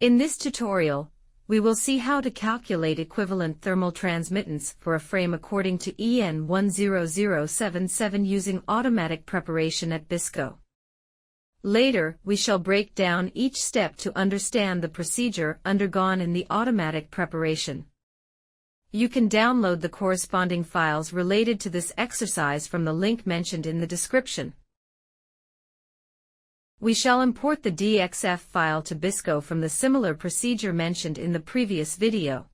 In this tutorial, we will see how to calculate equivalent thermal transmittance for a frame according to EN 10077 using automatic preparation at BISCO. Later, we shall break down each step to understand the procedure undergone in the automatic preparation. You can download the corresponding files related to this exercise from the link mentioned in the description. We shall import the DXF file to BISCO from the similar procedure mentioned in the previous video.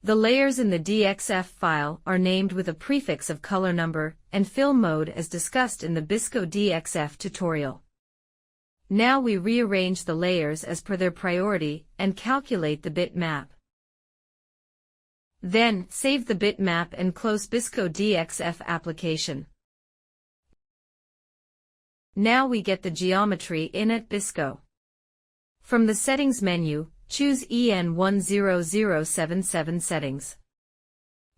The layers in the DXF file are named with a prefix of color number and fill mode as discussed in the BISCO DXF tutorial. Now we rearrange the layers as per their priority and calculate the bitmap. Then, save the bitmap and close BISCO DXF application. Now we get the geometry in at BISCO. From the Settings menu, choose EN 10077 Settings.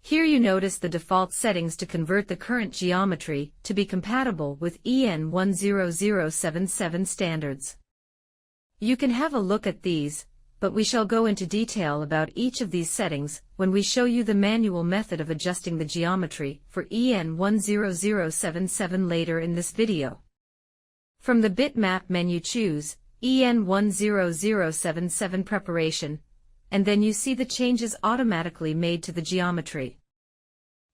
Here you notice the default settings to convert the current geometry to be compatible with EN 10077 standards. You can have a look at these, but we shall go into detail about each of these settings when we show you the manual method of adjusting the geometry for EN 10077 later in this video. From the bitmap menu choose EN 10077 Preparation, and then you see the changes automatically made to the geometry.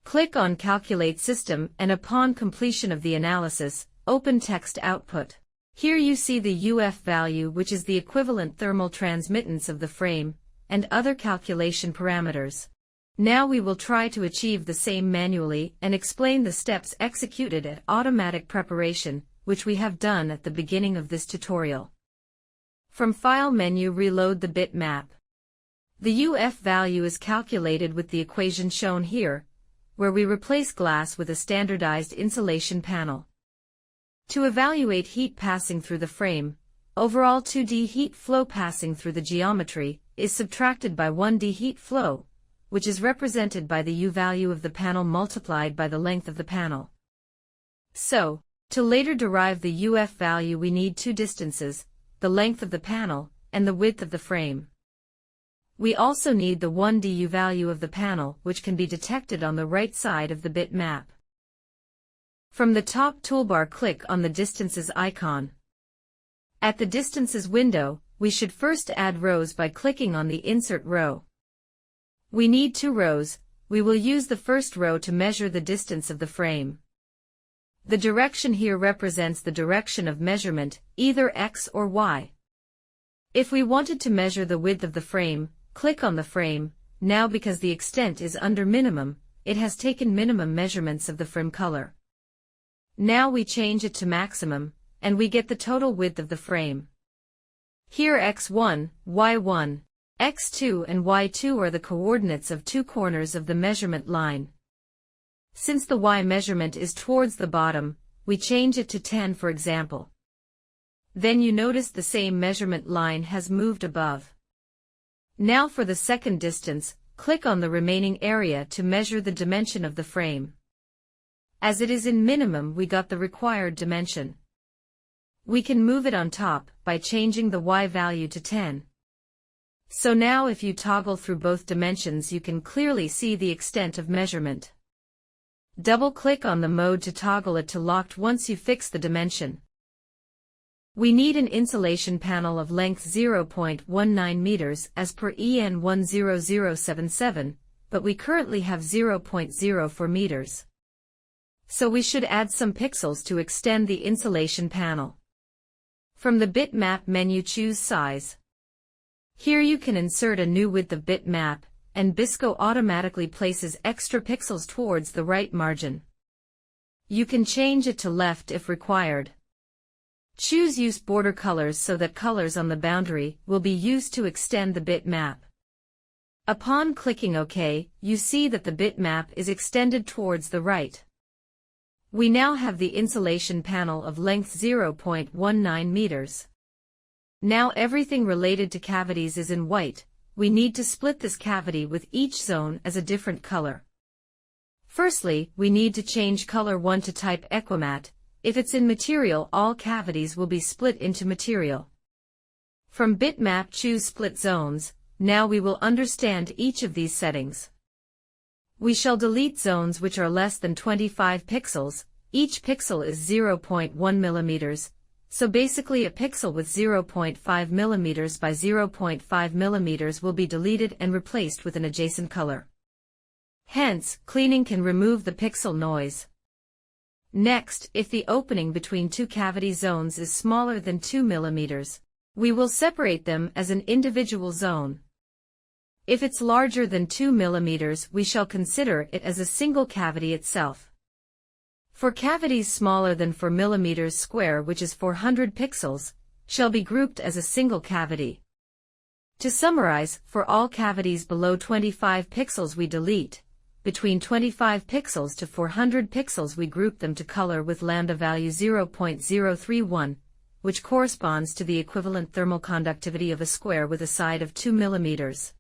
Click on Calculate System and upon completion of the analysis, open Text Output. Here you see the UF value, which is the equivalent thermal transmittance of the frame, and other calculation parameters. Now we will try to achieve the same manually and explain the steps executed at automatic preparation, which we have done at the beginning of this tutorial. From File menu, reload the bitmap. The UF value is calculated with the equation shown here, where we replace glass with a standardized insulation panel. To evaluate heat passing through the frame, overall 2D heat flow passing through the geometry is subtracted by 1D heat flow, which is represented by the U value of the panel multiplied by the length of the panel. So, to later derive the UF value we need two distances, the length of the panel, and the width of the frame. We also need the 1D U value of the panel, which can be detected on the right side of the bitmap. From the top toolbar, click on the Distances icon. At the Distances window, we should first add rows by clicking on the Insert row. We need 2 rows. We will use the first row to measure the distance of the frame. The direction here represents the direction of measurement, either X or Y. If we wanted to measure the width of the frame, click on the frame. Now because the extent is under minimum, it has taken minimum measurements of the frame color. Now we change it to maximum, and we get the total width of the frame. Here X1, Y1, X2 and Y2 are the coordinates of 2 corners of the measurement line. Since the Y measurement is towards the bottom, we change it to 10 for example. Then you notice the same measurement line has moved above. Now for the second distance, click on the remaining area to measure the dimension of the frame. As it is in minimum, we got the required dimension. We can move it on top by changing the Y value to 10. So now if you toggle through both dimensions, you can clearly see the extent of measurement. Double-click on the mode to toggle it to locked once you fix the dimension. We need an insulation panel of length 0.19 meters as per EN 10077, but we currently have 0.04 meters. So we should add some pixels to extend the insulation panel. From the bitmap menu, choose Size. Here you can insert a new width of bitmap, and BISCO automatically places extra pixels towards the right margin. You can change it to left if required. Choose Use Border Colors so that colors on the boundary will be used to extend the bitmap. Upon clicking OK, you see that the bitmap is extended towards the right. We now have the insulation panel of length 0.19 meters. Now everything related to cavities is in white. We need to split this cavity with each zone as a different color. Firstly, we need to change color 1 to type Equimat. If it's in material, all cavities will be split into material. From bitmap choose split zones. Now we will understand each of these settings. We shall delete zones which are less than 25 pixels. Each pixel is 0.1 millimeters, so basically a pixel with 0.5 millimeters by 0.5 millimeters will be deleted and replaced with an adjacent color. Hence, cleaning can remove the pixel noise. Next, if the opening between two cavity zones is smaller than 2 millimeters, we will separate them as an individual zone. If it's larger than 2 millimeters, we shall consider it as a single cavity itself. For cavities smaller than 4 millimeters square, which is 400 pixels, shall be grouped as a single cavity. To summarize, for all cavities below 25 pixels we delete. Between 25 pixels to 400 pixels we group them to color with lambda value 0.031, which corresponds to the equivalent thermal conductivity of a square with a side of 2 millimeters.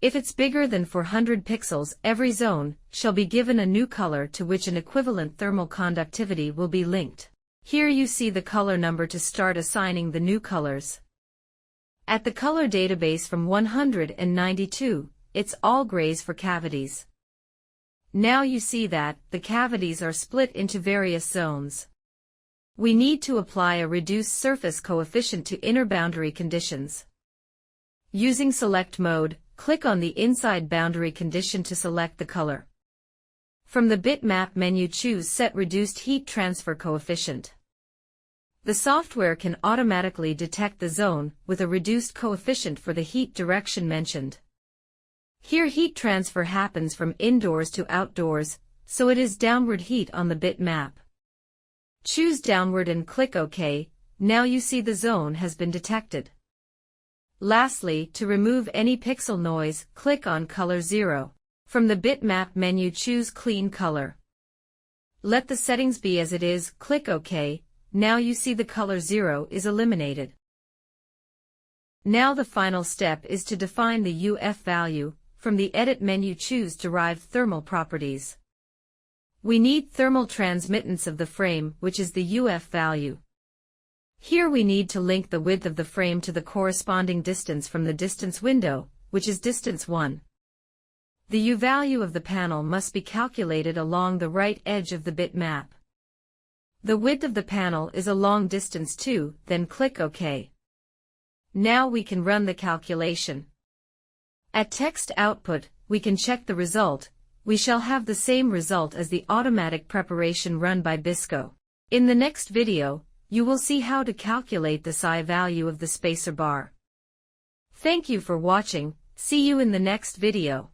If it's bigger than 400 pixels, every zone shall be given a new color to which an equivalent thermal conductivity will be linked. Here you see the color number to start assigning the new colors. At the color database from 192, it's all grays for cavities. Now you see that the cavities are split into various zones. We need to apply a reduced surface coefficient to inner boundary conditions. Using select mode, click on the inside boundary condition to select the color. From the bitmap menu choose Set Reduced Heat Transfer Coefficient. The software can automatically detect the zone with a reduced coefficient for the heat direction mentioned. Here heat transfer happens from indoors to outdoors, so it is downward heat on the bitmap. Choose downward and click OK. Now you see the zone has been detected. Lastly, to remove any pixel noise, click on Color 0. From the bitmap menu choose Clean Color. Let the settings be as it is, click OK. Now you see the color 0 is eliminated. Now the final step is to define the UF value. From the Edit menu choose Derive Thermal Properties. We need thermal transmittance of the frame, which is the UF value. Here we need to link the width of the frame to the corresponding distance from the distance window, which is distance 1. The U value of the panel must be calculated along the right edge of the bitmap. The width of the panel is along distance 2, then click OK. Now we can run the calculation. At text output, we can check the result. We shall have the same result as the automatic preparation run by BISCO. In the next video, you will see how to calculate the psi value of the spacer bar. Thank you for watching. See you in the next video.